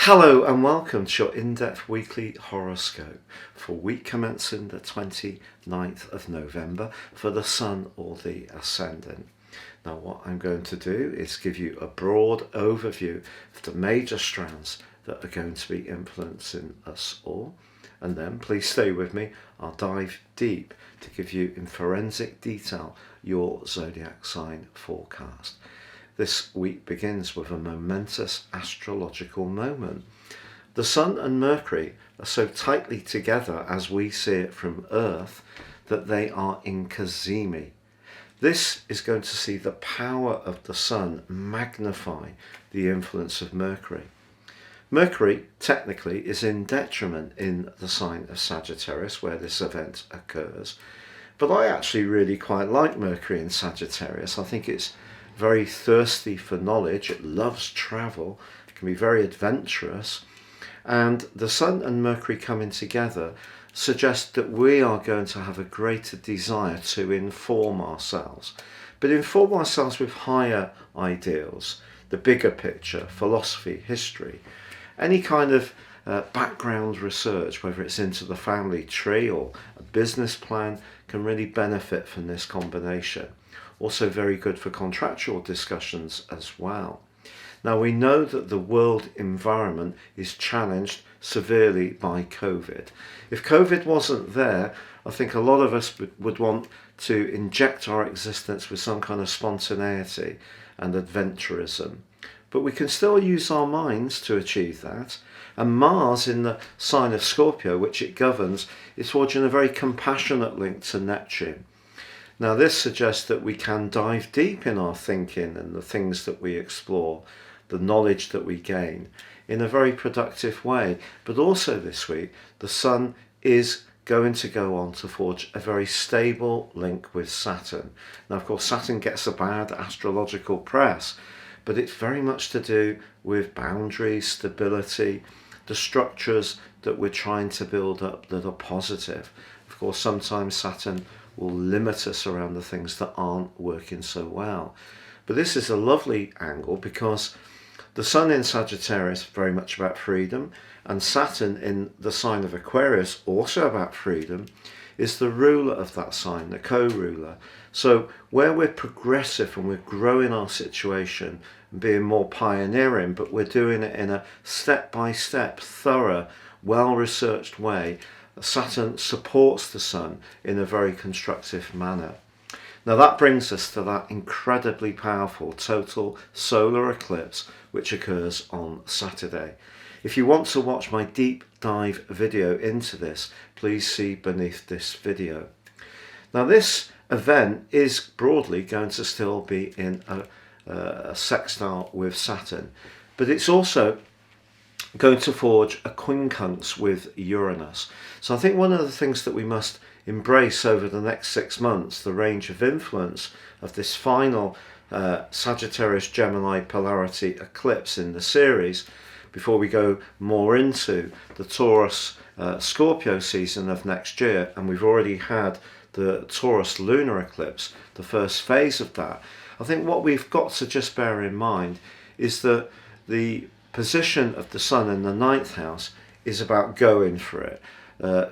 Hello and welcome to your in-depth weekly horoscope for week commencing the 29th of November for the Sun or the Ascendant. Now what I'm going to do is give you a broad overview of the major strands that are going to be influencing us all. And then please stay with me, I'll dive deep to give you in forensic detail your zodiac sign forecast. This week begins with a momentous astrological moment. The Sun and Mercury are so tightly together as we see it from Earth that they are in cazimi. This is going to see the power of the Sun magnify the influence of Mercury. Mercury technically is in detriment in the sign of Sagittarius where this event occurs, but I actually really quite like Mercury in Sagittarius. I think it's very thirsty for knowledge, it loves travel, it can be very adventurous, and the Sun and Mercury coming together suggests that we are going to have a greater desire to inform ourselves, but inform ourselves with higher ideals, the bigger picture, philosophy, history, any kind of background research, whether it's into the family tree or a business plan, can really benefit from this combination. Also very good for contractual discussions as well. Now we know that the world environment is challenged severely by COVID. If COVID wasn't there, I think a lot of us would want to inject our existence with some kind of spontaneity and adventurism. But we can still use our minds to achieve that. And Mars in the sign of Scorpio, which it governs, is forging a very compassionate link to Neptune. Now this suggests that we can dive deep in our thinking and the things that we explore, the knowledge that we gain in a very productive way. But also this week, the Sun is going to go on to forge a very stable link with Saturn. Now of course Saturn gets a bad astrological press, but it's very much to do with boundaries, stability, the structures that we're trying to build up that are positive. Of course sometimes Saturn will limit us around the things that aren't working so well. But this is a lovely angle because the Sun in Sagittarius is very much about freedom, and Saturn in the sign of Aquarius, also about freedom, is the ruler of that sign, the co-ruler. So where we're progressive and we're growing our situation and being more pioneering, but we're doing it in a step-by-step, thorough, well-researched way, Saturn supports the Sun in a very constructive manner. Now that brings us to that incredibly powerful total solar eclipse which occurs on Saturday. If you want to watch my deep dive video into this, please see beneath this video. Now this event is broadly going to still be in a sextile with Saturn, but it's also going to forge a quincunx with Uranus. So I think one of the things that we must embrace over the next 6 months, the range of influence of this final Sagittarius Gemini polarity eclipse in the series, before we go more into the Taurus Scorpio season of next year, and we've already had the Taurus lunar eclipse, the first phase of that. I think what we've got to just bear in mind is that the position of the Sun in the 9th house is about going for it.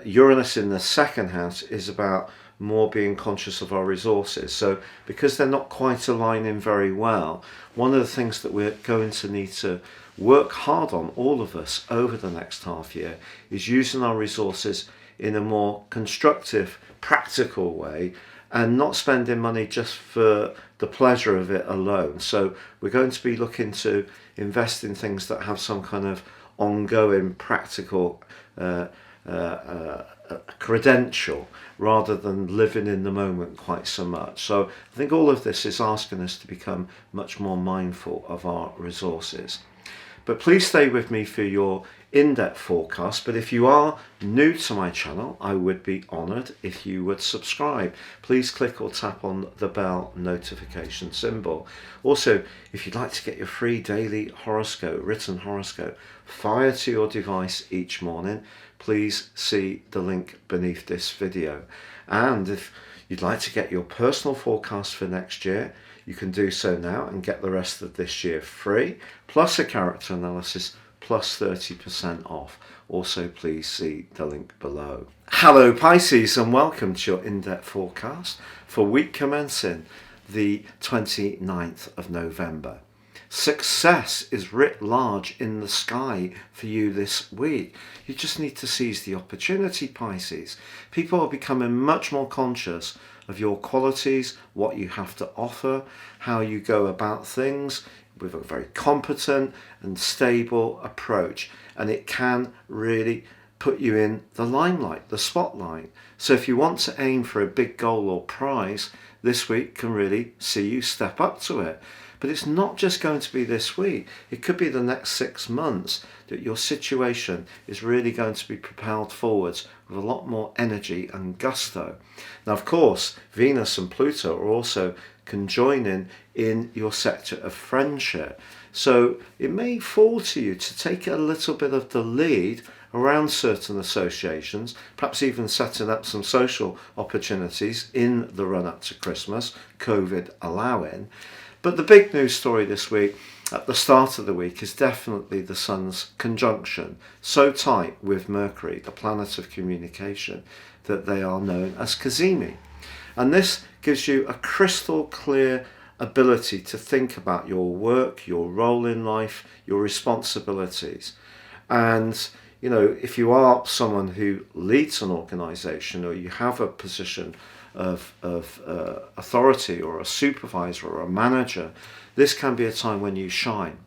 Uranus in the 2nd house is about more being conscious of our resources. So because they're not quite aligning very well, one of the things that we're going to need to work hard on, all of us, over the next half year is using our resources in a more constructive, practical way and not spending money just for the pleasure of it alone. So we're going to be looking to invest in things that have some kind of ongoing practical credential rather than living in the moment quite so much. So I think all of this is asking us to become much more mindful of our resources. But please stay with me for your in-depth forecast. But if you are new to my channel, I would be honoured if you would subscribe. Please click or tap on the bell notification symbol. Also, if you'd like to get your free daily horoscope, written horoscope, fired to your device each morning, please see the link beneath this video. And if you'd like to get your personal forecast for next year, you can do so now and get the rest of this year free, plus a character analysis plus 30% off. Also, please see the link below. Hello Pisces, and welcome to your in-depth forecast for week commencing the 29th of November. Success is writ large in the sky for you this week. You just need to seize the opportunity, Pisces. People are becoming much more conscious of your qualities, what you have to offer, how you go about things with a very competent and stable approach. And it can really put you in the limelight, the spotlight. So if you want to aim for a big goal or prize, this week can really see you step up to it. But it's not just going to be this week. It could be the next 6 months that your situation is really going to be propelled forwards with a lot more energy and gusto. Now, of course, Venus and Pluto are also conjoining in your sector of friendship. So it may fall to you to take a little bit of the lead around certain associations, perhaps even setting up some social opportunities in the run-up to Christmas, COVID allowing. But the big news story this week, at the start of the week, is definitely the Sun's conjunction, so tight with Mercury, the planet of communication, that they are known as cazimi. And this gives you a crystal clear ability to think about your work, your role in life, your responsibilities. And you know, if you are someone who leads an organization, or you have a position of authority, or a supervisor or a manager, this can be a time when you shine.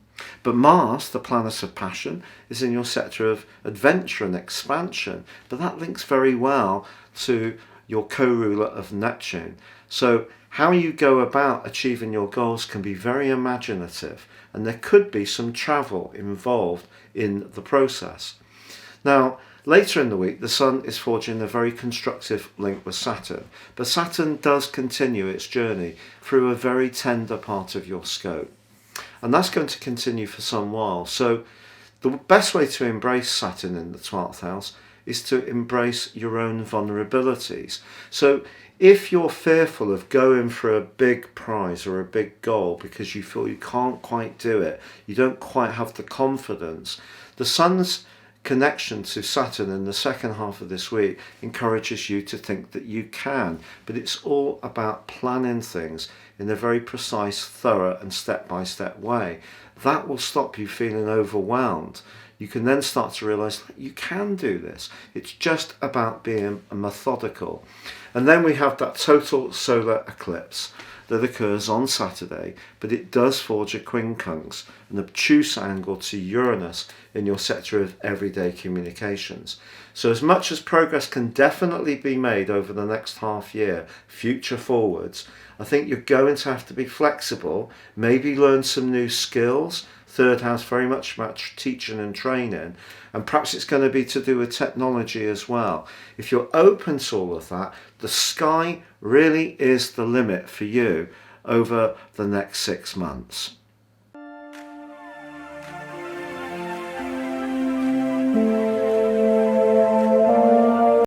But Mars, the planet of passion, is in your sector of adventure and expansion, but that links very well to your co-ruler of Neptune. So how you go about achieving your goals can be very imaginative, and there could be some travel involved in the process. Now, later in the week, the Sun is forging a very constructive link with Saturn, but Saturn does continue its journey through a very tender part of your scope, and that's going to continue for some while. So the best way to embrace Saturn in the 12th house is to embrace your own vulnerabilities. So if you're fearful of going for a big prize or a big goal because you feel you can't quite do it, you don't quite have the confidence, the Sun's connection to Saturn in the second half of this week encourages you to think that you can. But it's all about planning things in a very precise, thorough and step-by-step way. That will stop you feeling overwhelmed. You can then start to realize that you can do this. It's just about being methodical. And then we have that total solar eclipse that occurs on Saturday, but it does forge a quincunx, an obtuse angle to Uranus in your sector of everyday communications. So as much as progress can definitely be made over the next half year, future forwards, I think you're going to have to be flexible, maybe learn some new skills. Third house very much about teaching and training, and perhaps it's going to be to do with technology as well. If you're open to all of that, the sky really is the limit for you over the next 6 months.